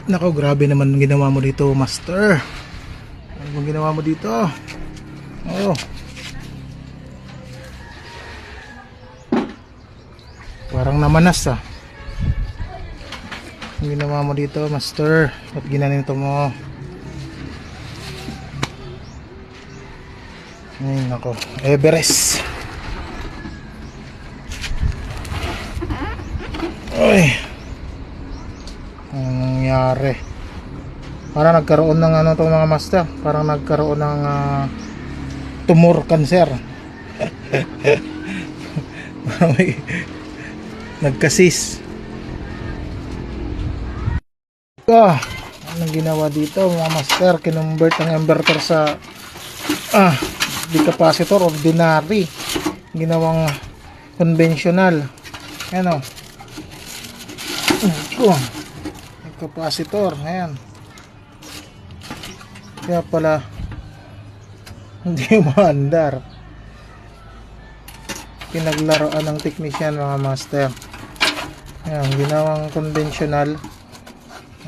Nako, grabe naman ang ginawa mo dito, master. Ano bang ginawa mo dito? Oh. Parang namanas ah. Ang ginawa mo dito, master. Ba't ginanito mo? Ay, nako. Everest. Ay. Anong nangyari? Parang nagkaroon ng ano itong mga master. Parang nagkaroon ng tumor cancer. Parang may nagkasis. Anong ginawa dito mga master? Kinumbert ang inverter sa di capacitor, ordinary. Ginawang conventional. Ano? Capacitor, ayan. Kaya pala hindi maandar. Pinaglaruan ng technician mga master. Ayan, ginawang conventional.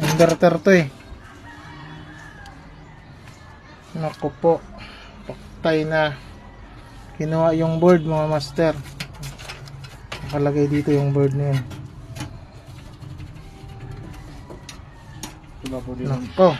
Inverter to eh. Naku po, paktay na. Ginawa yung board mga master. Nakalagay dito yung board na yun. Nako.